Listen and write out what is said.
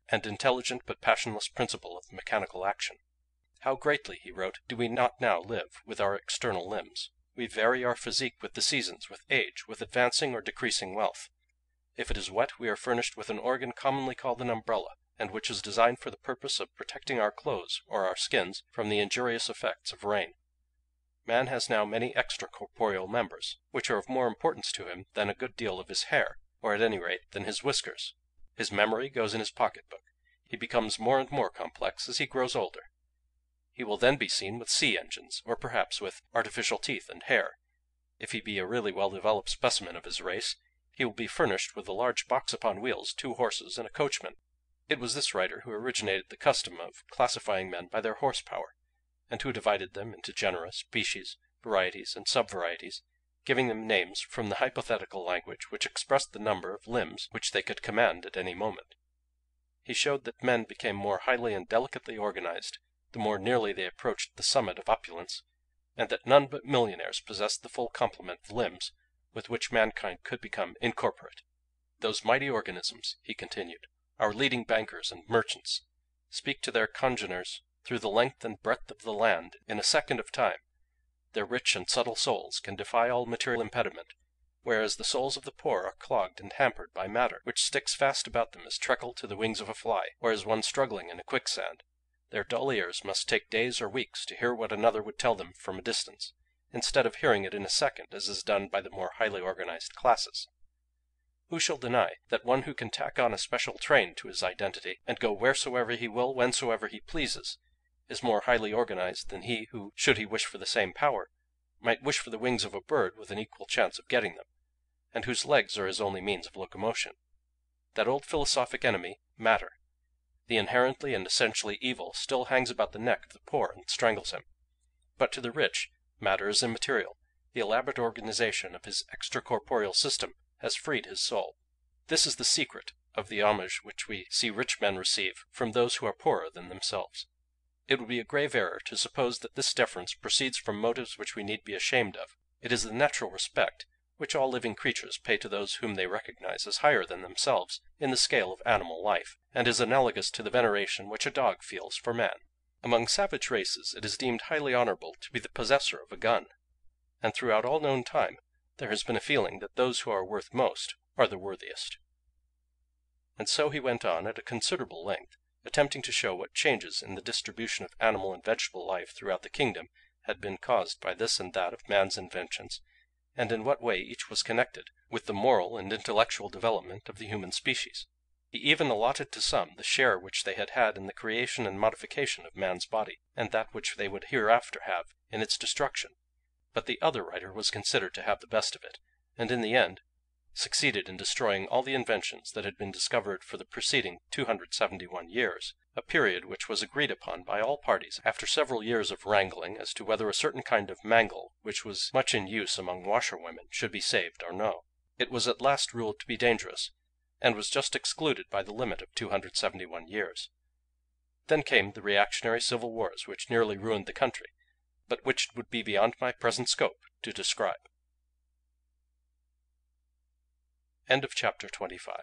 and intelligent but passionless principle of mechanical action. How greatly, he wrote, do we not now live with our external limbs? We vary our physique with the seasons, with age, with advancing or decreasing wealth. If it is wet, we are furnished with an organ commonly called an umbrella, and which is designed for the purpose of protecting our clothes or our skins from the injurious effects of rain. Man has now many extracorporeal members, which are of more importance to him than a good deal of his hair, or at any rate than his whiskers. His memory goes in his pocket-book. He becomes more and more complex as he grows older. He will then be seen with sea engines, or perhaps with artificial teeth and hair. If he be a really well-developed specimen of his race, he will be furnished with a large box upon wheels, 2 horses, and a coachman. It was this writer who originated the custom of classifying men by their horsepower, and who divided them into genera, species, varieties, and subvarieties, giving them names from the hypothetical language which expressed the number of limbs which they could command at any moment. He showed that men became more highly and delicately organized the more nearly they approached the summit of opulence, and that none but millionaires possessed the full complement of limbs with which mankind could become incorporate. Those mighty organisms, he continued, our leading bankers and merchants, speak to their congeners through the length and breadth of the land in a second of time. Their rich and subtle souls can defy all material impediment, whereas the souls of the poor are clogged and hampered by matter, which sticks fast about them as treacle to the wings of a fly, or as one struggling in a quicksand. Their dull ears must take days or weeks to hear what another would tell them from a distance, instead of hearing it in a second, as is done by the more highly organized classes. Who shall deny that one who can tack on a special train to his identity, and go wheresoever he will, whensoever he pleases, is more highly organized than he who, should he wish for the same power, might wish for the wings of a bird with an equal chance of getting them, and whose legs are his only means of locomotion? That old philosophic enemy, matter, the inherently and essentially evil, still hangs about the neck of the poor and strangles him. But to the rich, matter is immaterial. The elaborate organization of his extracorporeal system has freed his soul. This is the secret of the homage which we see rich men receive from those who are poorer than themselves. It would be a grave error to suppose that this deference proceeds from motives which we need be ashamed of. It is the natural respect which all living creatures pay to those whom they recognize as higher than themselves in the scale of animal life, and is analogous to the veneration which a dog feels for man. Among savage races it is deemed highly honorable to be the possessor of a gun, and throughout all known time there has been a feeling that those who are worth most are the worthiest. And so he went on at a considerable length, attempting to show what changes in the distribution of animal and vegetable life throughout the kingdom had been caused by this and that of man's inventions, and in what way each was connected with the moral and intellectual development of the human species. He even allotted to some the share which they had had in the creation and modification of man's body, and that which they would hereafter have in its destruction. But the other writer was considered to have the best of it, and in the end succeeded in destroying all the inventions that had been discovered for the preceding 271 years, a period which was agreed upon by all parties after several years of wrangling as to whether a certain kind of mangle which was much in use among washerwomen should be saved or no. It was at last ruled to be dangerous, and was just excluded by the limit of 271 years. Then came the reactionary civil wars which nearly ruined the country, but which it would be beyond my present scope to describe. End of chapter 25.